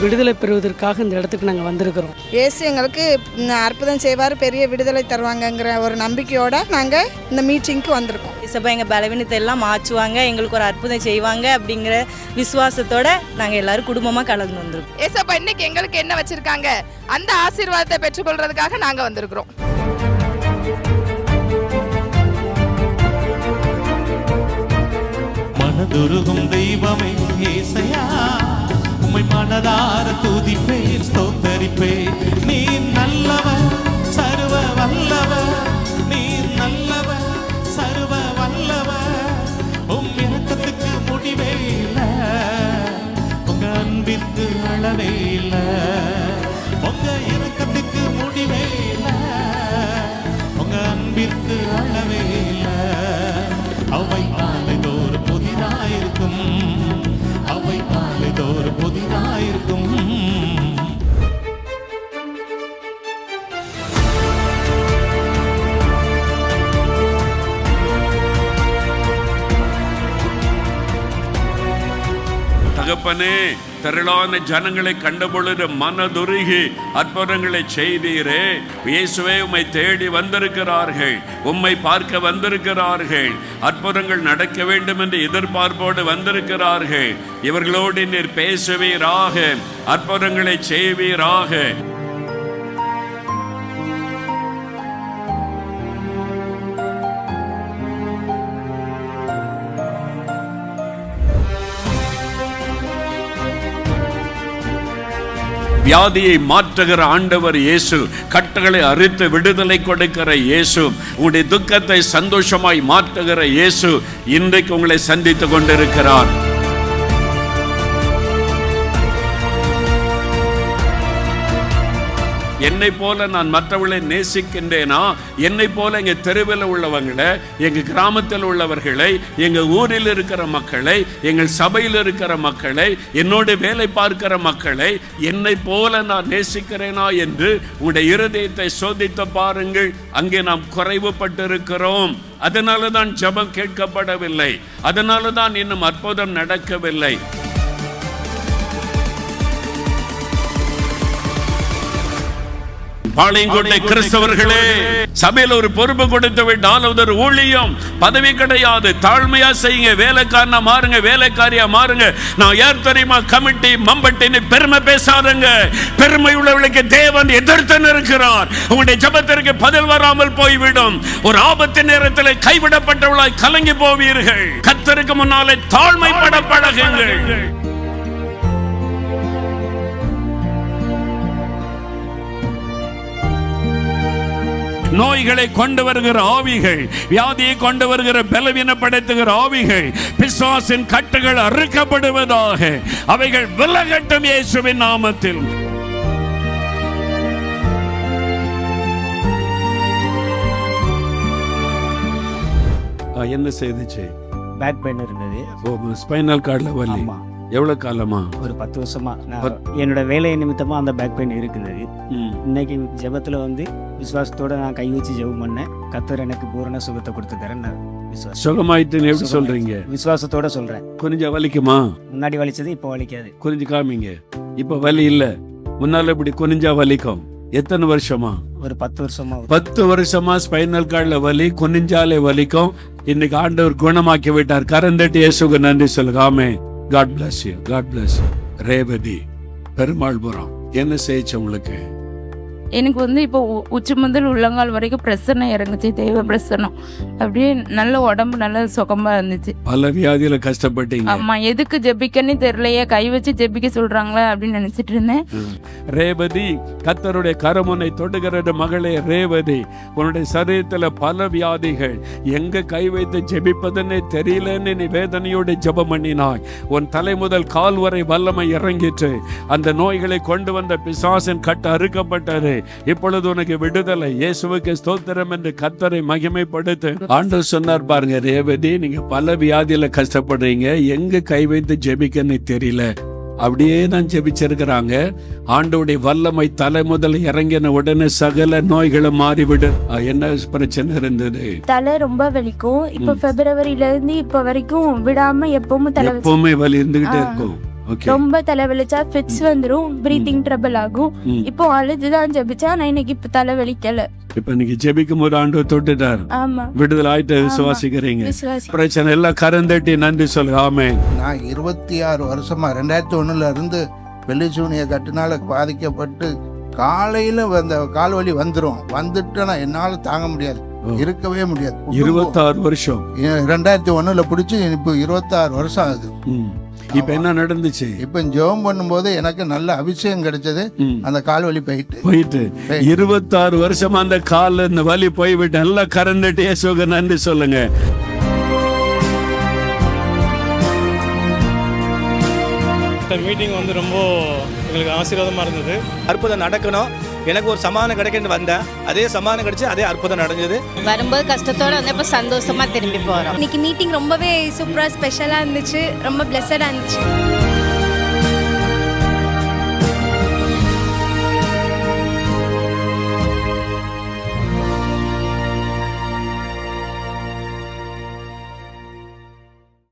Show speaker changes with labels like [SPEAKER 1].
[SPEAKER 1] விடுதலை பெறுவதற்காக இந்த இடத்துக்கு நாங்கள் வந்திருக்கிறோம்.
[SPEAKER 2] இயேசு எங்களுக்கு அற்புதம் செய்வார், பெரிய விடுதலை தருவாங்கங்கிற ஒரு நம்பிக்கையோடு நாங்கள் இந்த மீட்டிங்க்கு வந்திருக்கோம்.
[SPEAKER 3] இசப்பா எங்கள் பலவீனத்தை எல்லாம் மாற்றுவாங்க, எங்களுக்கு ஒரு அற்புதம் செய்வாங்க அப்படிங்கிற விசுவாசத்தோடு நாங்கள் எல்லோரும் குடும்பமாக கலந்து வந்திருக்கோம்.
[SPEAKER 4] ஏசப்பா இன்னைக்கு எங்களுக்கு என்ன வச்சுருக்காங்க அந்த ஆசீர்வாதத்தை பெற்றுக்கொள்றதுக்காக நாங்கள் வந்திருக்கிறோம்.
[SPEAKER 5] மனதுருகும் தெய்வமே ஏசையா, உம்மை மனதார துதிப்பேன் ஸ்தோத்தரிப்பேன். நீ நல்லவர் சர்வ வல்லவர், நீ நல்லவர் சர்வ வல்லவர். உம் இரக்கத்துக்கு முடிவே இல்லை, உங்க அன்பிற்கு அளவே இல்லை. உங்க இரக்கத்துக்கு முடிவே இல்லை, உங்க அன்பிற்கு அளவே இல்லை. அவை நாளைதோறும் புதிதாயிருக்கும், அவை நாளைதோறும் புதிதாயிருக்கும்.
[SPEAKER 6] தகப்பனே, திரளான ஜனங்களை கண்டபொழுது மனதுருகி அற்புதங்களை செய்தீரே. இயேசுவே, உம்மை தேடி வந்திருக்கிறார்கள், உம்மை பார்க்க வந்திருக்கிறார்கள், அற்புதங்கள் நடக்க வேண்டும் என்று எதிர்பார்ப்போடு வந்திருக்கிறார்கள். இவர்களோடு நீர் பேசுவீராக, அற்புதங்களை செய்வீராக. வியாதியை மாற்றுகிற ஆண்டவர் இயேசு, கட்டுகளை அறுத்து விடுதலை கொடுக்கிற இயேசு, உங்களுடைய துக்கத்தை சந்தோஷமாய் மாற்றுகிற இயேசு இன்றைக்கு உங்களை சந்தித்துக் கொண்டிருக்கிறார். என்னை போல நான் மற்றவர்களை நேசிக்கின்றேனா? என்னை போல எங்க தெருவில் உள்ளவங்களை, எங்க கிராமத்தில் உள்ளவர்களை, எங்க ஊரில் இருக்கிற மக்களை, எங்கள் சபையில் இருக்கிற மக்களை, என்னோட வேலை பார்க்கிற மக்களை என்னை போல நான் நேசிக்கிறேனா என்று உங்களுடைய இருதயத்தை சோதித்து பாருங்கள். அங்கே நாம் குறைவுபட்டிருக்கிறோம். அதனால தான் ஜெபம் கேட்கப்படவில்லை, அதனால தான் இன்னும் அற்புதம் நடக்கவில்லை. பாளையங்கோட்டை கிறிஸ்தவர்களே, சபையில் ஒரு பொறுப்பு கொடுத்து விட்டால் ஒரு ஊழியம் பதவி கிடையாது. தாழ்மையா செய்யுங்க, வேலைக்காரனா மாறுங்க, வேலைக்காரியா மாறுங்க. நான் யார் தெரியுமா? கமிட்டி மம்பட்டின்னு பெருமை பேசாதுங்க. பெருமை உள்ளவர்களுக்கு தேவன் எதிர்த்து நிற்கிறார். உங்களுடைய ஜெபத்திற்கு பதில் வராமல் போய்விடும். ஒரு ஆபத்து நேரத்தில் கைவிடப்பட்டவர்களாய் கலங்கி போவீர்கள். கர்த்தருக்கு முன்னாலே தாழ்மைப்பட பழகுங்கள். நோய்களை கொண்டு வருகிற ஆவிகள், வியாதியை கொண்டு வருகிற பலவீனப்படுத்துகிற ஆவிகள், பிசாசின் கட்டுகள் அறுக்கப்படுவதாக, அவைகள் விலகட்டும் இயேசுவின் நாமத்தில். என்ன செய்துச்சு?
[SPEAKER 7] பேக் பெயின் இருந்தது.
[SPEAKER 6] ஸ்பைனல் கார்டில் வலி. எவ்வளவு காலமா?
[SPEAKER 7] ஒரு 10 வருஷமா. என்னோட வேலை நிமித்தமா அந்த பேக் பெயின் இருக்குது. இன்னைக்கு ஜெபத்துல விசுவாசத்தோட நான் கை வச்சு ஜெபம் பண்ணேன். கர்த்தர் எனக்கு பூரண சுகத்தை கொடுத்துக்கிறேன்.
[SPEAKER 6] சுகமாயிட்டுன்னு எப்படி சொல்றீங்க?
[SPEAKER 7] விசுவாசத்தோட சொல்றேன்.
[SPEAKER 6] கொஞ்சம் வலிக்குமா?
[SPEAKER 7] முன்னாடி வலிச்சது, இப்போ வலிக்காது.
[SPEAKER 6] குறிஞ்சு காமிங்க. இப்ப வலி இல்ல, முன்னால இப்படி குறிஞ்சா வலிக்கும். எத்தனை வருஷமா?
[SPEAKER 7] ஒரு 10 வருஷமா.
[SPEAKER 6] 10 வருஷமா ஸ்பைனல் கார்டில் வலி, குனிஞ்சாலே வலிக்கும். இன்னைக்கு ஆண்டவர் குணமாக்கி விட்டார். கரந்தட்டி இயேசுவுக்கு நன்றி சொல்லுங்க. ஆமென். God bless you. God bless you. Revathi, Perumalpuram. என்ன செய்ய உங்களுக்கு?
[SPEAKER 8] எனக்கு இப்போ உச்சி முதல் உள்ளங்கால் வரைக்கும் பிரசனை இறங்குச்சு, தெய்வ பிரசனம். அப்படியே நல்ல உடம்பு நல்ல சுகமா இருந்துச்சு.
[SPEAKER 6] பல வியாதியில கஷ்டப்பட்டீங்க.
[SPEAKER 8] ஆமா, எதுக்கு ஜெபிக்கன்னு தெரியலையே, கை வச்சு ஜெபிக்க சொல்றாங்களே அப்படின்னு நினைச்சிட்டு இருந்தேன்.
[SPEAKER 6] ரேவதி, கர்த்தருடைய கரமுனை தொடுகிறது மகளே. ரேவதி, உன்னுடைய சரீரத்துல பல வியாதிகள், எங்க கை வைத்து ஜெபிப்பதுன்னு தெரியலன்னு நீ வேதனையோடு ஜெபம் பண்ணினாய். உன் தலை முதல் கால் வரை வல்லமை இறங்கிட்டு அந்த நோய்களை கொண்டு வந்த பிசாசின் கட்டு அறுக்கப்பட்டது. இப்பொழுது உனக்கு விடுதலை. இயேசுவுக்கு ஸ்தோத்திரம் என்று கர்த்தரை மகிமைப்படுத்து. ஆண்டவர் சொன்னார் பாருங்க, ரேவதி, நீங்க பல வியாதியில கஷ்டப்படுறீங்க, எங்க கை வைத்து ஜெபிக்கன்னு தெரியல. அப்படியே தான் ஜெபிச்சிருக்கிறாங்க. ஆண்டவருடைய வல்லமை தலை முதல் இறங்கின உடனே சகல நோய்களும் மாறிவிடும். என்ன பிரச்சனை இருந்தது?
[SPEAKER 9] தலை ரொம்ப வலிக்கும். இப்ப பிப்ரவரியில இருந்து இப்ப வரைக்கும் விடாம எப்பவுமே
[SPEAKER 6] எப்பவுமே வலி இருந்துகிட்டே இருக்கும். ஓகே
[SPEAKER 8] ரொம்ப தலைவலிச்சா ஃபிட்ஸ் வந்துடும், பிரீத்திங் ட்ரபிள் ஆகும். இப்போ அழுதுதான் ஜெபிச்சா, நான் இன்னைக்கு இப்போ தலைவலிக்கல.
[SPEAKER 6] இப்ப நீங்க ஜெபிக்கும் போது ஆண்டவர் தொட்டுட்டார்,
[SPEAKER 8] ஆமா
[SPEAKER 6] விடுதலை ஆயிட்டு விசுவாசிக்கிறீங்க.
[SPEAKER 8] விசுவாசி.
[SPEAKER 6] பிரச்சனை எல்லாம் கரந்தட்டி நன்றி சொல்லுங்க. ஆமென்.
[SPEAKER 9] நான் 26 வருஷமா 2001 இருந்து வெள்ளிசூனிய கட்டுனால பாதிக்கப்பட்டு காலையில் அந்த கால்வலி வந்துட்டுனா என்னால் தாங்க முடியாது, இருக்கவே முடியாது.
[SPEAKER 6] 26 வருஷம்
[SPEAKER 9] 2001 பிடிச்சி இப்போ 26 வருஷம் ஆகுது.
[SPEAKER 6] இப்ப என்ன நடந்துச்சு?
[SPEAKER 9] இப்போ ஜெபம் பண்ணும்போது எனக்கு நல்ல அபிஷேகம் கிடைச்சது, அந்த கால்வலி போயிட்டு
[SPEAKER 6] 26 வருஷமா அந்த கால் இந்த வலி போய்விட்டு எல்லாம் கரந்தட்டி இயேசுவுக்கு நன்றி சொல்லுங்க.
[SPEAKER 10] மீட்டிங் வந்து ரொம்ப எங்களுக்கு ஆசீர்வாதமாக இருந்தது.
[SPEAKER 11] அற்புதம் நடக்கணும், எனக்கு ஒரு சமாதானம் கிடைக்கன்னு வந்தேன், அதே சமாதானம் கிடைச்சு, அதே அற்புதம் நடந்தது.
[SPEAKER 3] வரும்போது கஷ்டத்தோட வந்து இப்போ சந்தோஷமா திரும்பி போகிறோம்.
[SPEAKER 8] இன்னைக்கு மீட்டிங் ரொம்பவே சூப்பராக ஸ்பெஷலாக இருந்துச்சு, ரொம்ப பிளஸடாக இருந்துச்சு.